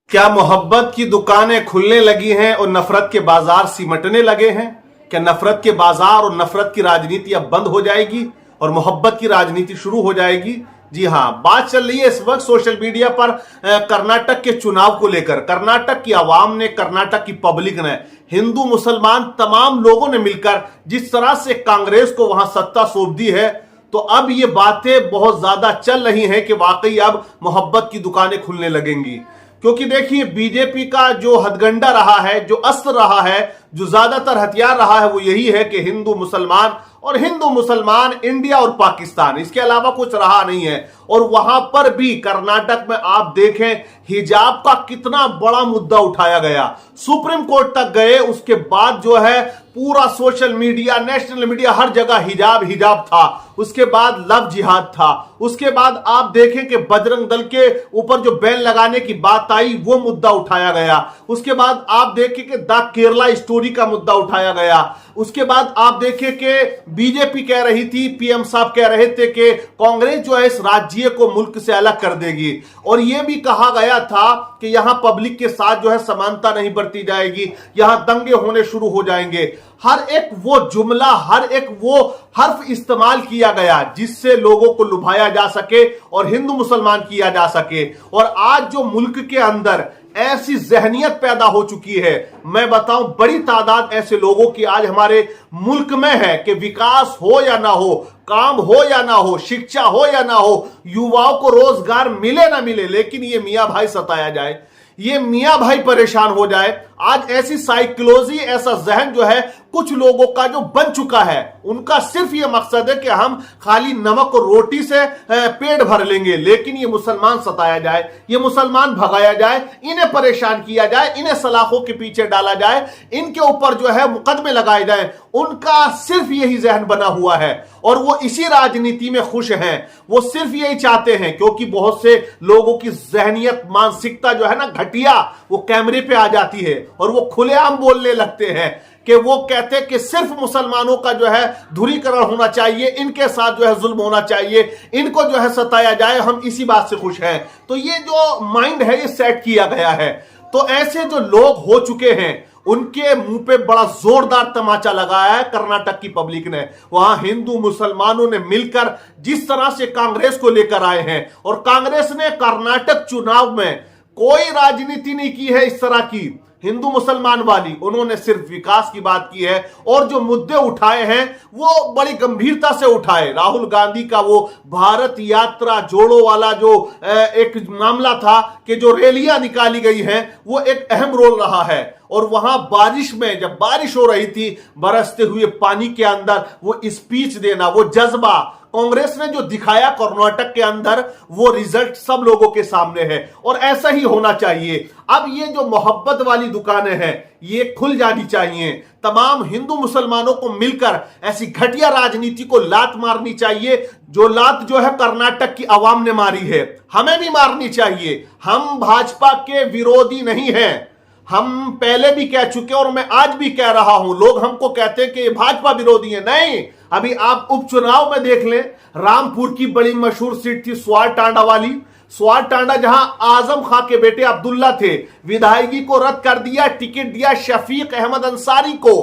क्या मोहब्बत की दुकानें खुलने लगी हैं और नफरत के बाजार सिमटने लगे हैं? क्या नफरत के बाजार और नफरत की राजनीति अब बंद हो जाएगी और मोहब्बत की राजनीति शुरू हो जाएगी? जी हां, बात चल रही है इस वक्त सोशल मीडिया पर कर्नाटक के चुनाव को लेकर। कर्नाटक की आवाम ने, कर्नाटक की पब्लिक ने, हिंदू मुसलमान तमाम लोगों ने मिलकर जिस तरह से कांग्रेस को वहां सत्ता सौंप दी है, तो अब ये बातें बहुत ज्यादा चल रही हैं कि वाकई अब मोहब्बत की दुकानें खुलने लगेंगी। क्योंकि देखिए, बीजेपी का जो हथगंडा रहा है, जो अस्त्र रहा है, जो ज्यादातर हथियार रहा है, वो यही है कि हिंदू मुसलमान और हिंदू मुसलमान, इंडिया और पाकिस्तान, इसके अलावा कुछ रहा नहीं है। और वहां पर भी कर्नाटक में आप देखें, हिजाब का कितना बड़ा मुद्दा उठाया गया, सुप्रीम कोर्ट तक गए। उसके बाद जो है पूरा सोशल मीडिया, नेशनल मीडिया, हर जगह हिजाब हिजाब था। उसके बाद लव जिहाद था। उसके बाद आप देखें कि बजरंग दल के ऊपर जो बैन लगाने की बात आई, वो मुद्दा उठाया गया। उसके बाद आप देखें कि द केरला स्टोरी का मुद्दा उठाया गया। उसके बाद आप देखें कि बीजेपी कह रही थी, पीएम साहब कह रहे थे कि कांग्रेस जो है इस राज्य को मुल्क से अलग कर देगी। और यह भी कहा गया था कि यहां पब्लिक के साथ जो है समानता नहीं बरती जाएगी, यहां दंगे होने शुरू हो जाएंगे। हर एक वो जुमला, हर एक वो हर्फ इस्तेमाल किया गया जिससे लोगों को लुभाया जा सके और हिंदू मुसलमान किया जा सके। और आज जो मुल्क के अंदर ऐसी जहनियत पैदा हो चुकी है, मैं बताऊं, बड़ी तादाद ऐसे लोगों की आज हमारे मुल्क में है कि विकास हो या ना हो, काम हो या ना हो, शिक्षा हो या ना हो, युवाओं को रोजगार मिले ना मिले, लेकिन ये मियां भाई सताया जाए, ये मियां भाई परेशान हो जाए। आज ऐसी साइकोलॉजी, ऐसा जहन जो है कुछ लोगों का जो बन चुका है, उनका सिर्फ ये मकसद है कि हम खाली नमक और रोटी से पेट भर लेंगे, लेकिन ये मुसलमान सताया जाए, ये मुसलमान भगाया जाए, इन्हें परेशान किया जाए, इन्हें सलाखों के पीछे डाला जाए, इनके ऊपर जो है मुकदमे लगाए जाए। उनका सिर्फ यही जहन बना हुआ है और वो इसी राजनीति में खुश हैं। वो सिर्फ यही चाहते हैं, क्योंकि बहुत से लोगों की जहनियत, मानसिकता जो है ना घटिया, वो कैमरे पे आ जाती है और वो खुलेआम बोलने लगते हैं कि वो कहते हैं कि सिर्फ मुसलमानों का जो है धुरीकरण होना चाहिए, इनके साथ जो है जुल्म होना चाहिए, इनको जो है सताया जाए, हम इसी बात से खुश हैं। तो ये जो माइंड है, ये सेट किया गया है। तो ऐसे जो लोग हो चुके हैं, उनके मुंह पे बड़ा जोरदार तमाचा लगाया है कर्नाटक की पब्लिक ने। वहां हिंदू मुसलमानों ने मिलकर जिस तरह से कांग्रेस को लेकर आए हैं, और कांग्रेस ने कर्नाटक चुनाव में कोई राजनीति नहीं की है इस तरह की हिंदू मुसलमान वाली। उन्होंने सिर्फ विकास की बात की है और जो मुद्दे उठाए हैं वो बड़ी गंभीरता से उठाए। राहुल गांधी का वो भारत यात्रा जोड़ो वाला जो एक मामला था कि जो रैलियां निकाली गई हैं, वो एक अहम रोल रहा है। और वहां बारिश में, जब बारिश हो रही थी, बरसते हुए पानी के अंदर वो स्पीच देना, वो जज्बा कांग्रेस ने जो दिखाया कर्नाटक के अंदर, वो रिजल्ट सब लोगों के सामने है और ऐसा ही होना चाहिए। अब ये जो मोहब्बत वाली दुकानें हैं, ये खुल जानी चाहिए। तमाम हिंदू मुसलमानों को मिलकर ऐसी घटिया राजनीति को लात मारनी चाहिए, जो लात जो है कर्नाटक की आवाम ने मारी है, हमें भी मारनी चाहिए। हम भाजपा के विरोधी नहीं हैं, हम पहले भी कह चुके और मैं आज भी कह रहा हूं। लोग हमको कहते हैं कि ये भाजपा विरोधी है, नहीं। अभी आप उपचुनाव में देख लें, रामपुर की बड़ी मशहूर सीट थी स्वार टांडा वाली, स्वार टांडा, जहां आजम खां के बेटे अब्दुल्ला थे, विधायकी को रद्द कर दिया, टिकट दिया शफीक अहमद अंसारी को।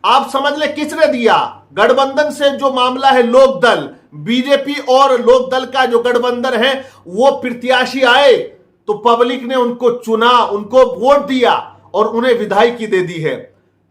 आप समझ ले किसने दिया? गठबंधन से जो मामला है, लोक दल, बीजेपी और लोक दल का जो गठबंधन है, वो प्रत्याशी आए तो पब्लिक ने उनको चुना, उनको वोट दिया और उन्हें विधायकी दे दी है।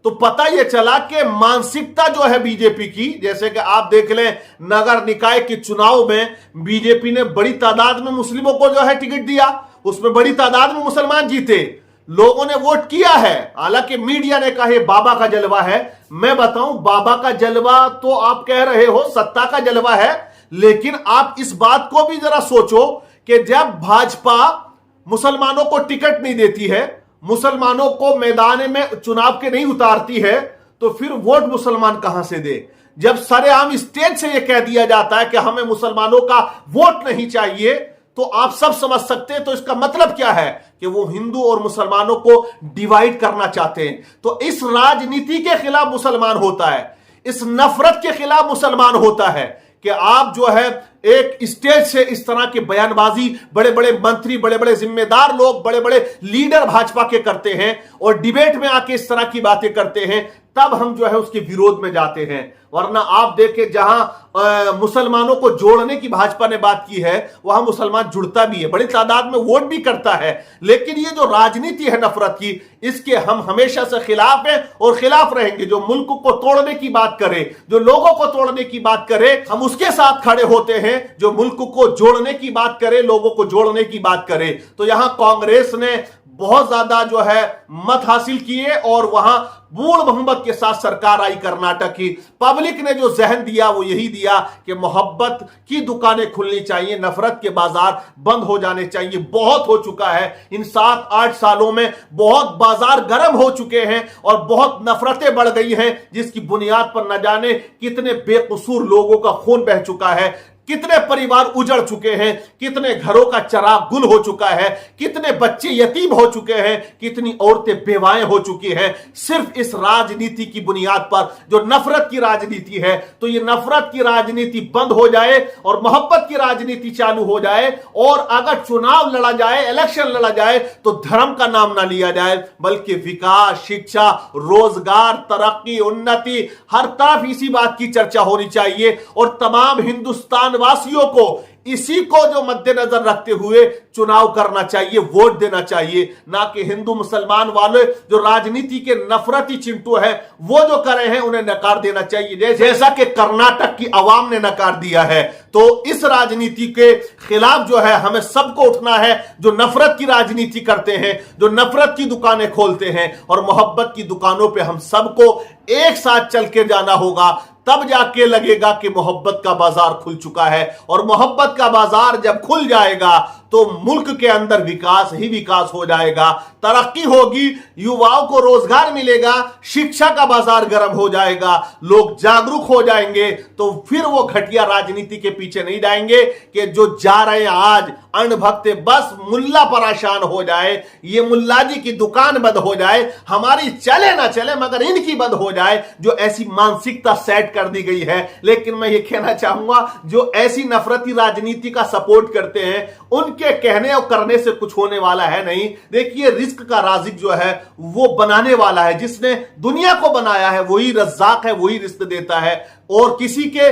तो पता यह चला कि मानसिकता जो है बीजेपी की, जैसे कि आप देख लें नगर निकाय के चुनाव में बीजेपी ने बड़ी तादाद में मुस्लिमों को जो है टिकट दिया, उसमें बड़ी तादाद में मुसलमान जीते, लोगों ने वोट किया है। हालांकि मीडिया ने कहा बाबा का जलवा है। मैं बताऊं, बाबा का जलवा तो आप कह रहे हो, सत्ता का जलवा है, लेकिन आप इस बात को भी जरा सोचो कि जब भाजपा मुसलमानों को टिकट नहीं देती है, मुसलमानों को मैदान में चुनाव के नहीं उतारती है, तो फिर वोट मुसलमान कहां से दे? जब सरेआम स्टेज से यह कह दिया जाता है कि हमें मुसलमानों का वोट नहीं चाहिए, तो आप सब समझ सकते हैं। तो इसका मतलब क्या है कि वो हिंदू और मुसलमानों को डिवाइड करना चाहते हैं। तो इस राजनीति के खिलाफ मुसलमान होता है, इस नफरत के खिलाफ मुसलमान होता है कि आप जो है एक स्टेज से इस तरह की बयानबाजी बड़े बड़े मंत्री, बड़े बड़े जिम्मेदार लोग, बड़े बड़े लीडर भाजपा के करते हैं और डिबेट में आके इस तरह की बातें करते हैं, तब हम जो है उसके विरोध में जाते हैं। वरना आप देखें जहां मुसलमानों को जोड़ने की भाजपा ने बात की है, वहां मुसलमान जुड़ता भी है, बड़ी तादाद में वोट भी करता है। लेकिन ये जो राजनीति है नफरत की, इसके हम हमेशा से खिलाफ हैं और खिलाफ रहेंगे। जो मुल्क को तोड़ने की बात करे, जो लोगों को तोड़ने की बात करे, हम उसके साथ खड़े होते हैं। जो मुल्क को जोड़ने की बात करे, लोगों को जोड़ने की बात करे, तो यहां कांग्रेस ने बहुत ज्यादा जो है मत हासिल किए और वहां पूर्ण बहुमत के साथ सरकार आई कर्नाटक की। पब्लिक ने जो जहन दिया वो यही दिया कि मोहब्बत की दुकानें खुलनी चाहिए, नफरत के बाजार बंद हो जाने चाहिए। बहुत हो चुका है इन 7-8 सालों में, बहुत बाजार गर्म हो चुके हैं और बहुत नफरतें बढ़ गई हैं, जिसकी बुनियाद पर न जाने कितने बेकसूर लोगों का खून बह चुका है, कितने परिवार उजड़ चुके हैं, कितने घरों का चराग गुल हो चुका है, कितने बच्चे यतीम हो चुके हैं, कितनी औरतें बेवाएं हो चुकी हैं, सिर्फ इस राजनीति की बुनियाद पर जो नफरत की राजनीति है। तो ये नफरत की राजनीति बंद हो जाए और मोहब्बत की राजनीति चालू हो जाए। और अगर चुनाव लड़ा जाए, इलेक्शन लड़ा जाए, तो धर्म का नाम ना लिया जाए, बल्कि विकास, शिक्षा, रोजगार, तरक्की, उन्नति, हर तरफ इसी बात की चर्चा होनी चाहिए। और तमाम हिंदुस्तान वासियों को इसी को जो मद्देनजर रखते हुए चुनाव करना चाहिए, वोट देना चाहिए, ना कि हिंदू मुसलमान वाले जो राजनीति के नफरती चिंटू है वो जो करे हैं उन्हें नकार देना चाहिए, जैसा कि कर्नाटक की आवाम ने नकार दिया है। तो इस राजनीति के खिलाफ जो है हमें सबको उठना है, जो नफरत की राजनीति करते हैं, जो नफरत की दुकानें खोलते हैं। और मोहब्बत की दुकानों पे हम सबको एक साथ चल के जाना होगा, तब जाके लगेगा कि मोहब्बत का बाजार खुल चुका है। और मोहब्बत का बाजार जब खुल जाएगा तो मुल्क के अंदर विकास ही विकास हो जाएगा, तरक्की होगी, युवाओं को रोजगार मिलेगा, शिक्षा का बाजार गर्म हो जाएगा, लोग जागरूक हो जाएंगे। तो फिर वो घटिया राजनीति के पीछे नहीं जाएंगे कि जो जा रहे हैं आज अनभक्त, बस मुल्ला परेशान हो जाए, ये मुल्ला जी की दुकान बंद हो जाए, हमारी चले ना चले मगर इनकी बंद हो जाए, जो ऐसी मानसिकता सेट कर दी गई है। लेकिन मैं ये कहना चाहूंगा, जो ऐसी नफरती राजनीति का सपोर्ट करते हैं उनके कहने और करने से कुछ होने वाला है नहीं। देखिए, रिस्क का राज़िक जो है वो बनाने वाला है, जिसने दुनिया को बनाया है वही रज़्ज़ाक है, वही रिस्क देता है और किसी के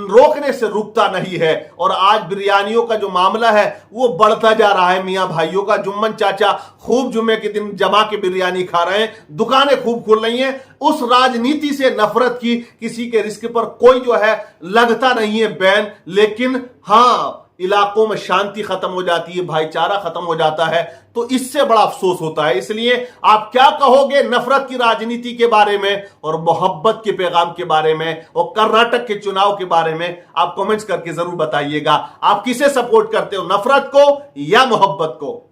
रोकने से रुकता नहीं है। और आज बिरयानियों का जो मामला है वो बढ़ता जा रहा है मियां भाइयों का। जुम्मन चाचा खूब जुम्मे के दिन जमा के बिरयानी खा रहे हैं, दुकानें खूब खुल रही हैं। उस राजनीति से नफरत की, किसी के रिस्क पर कोई जो है लगता नहीं है बैन, लेकिन हाँ इलाकों में शांति खत्म हो जाती है, भाईचारा खत्म हो जाता है, तो इससे बड़ा अफसोस होता है। इसलिए आप क्या कहोगे नफरत की राजनीति के बारे में और मोहब्बत के पैगाम के बारे में और कर्नाटक के चुनाव के बारे में? आप कमेंट्स करके जरूर बताइएगा। आप किसे सपोर्ट करते हो, नफरत को या मोहब्बत को?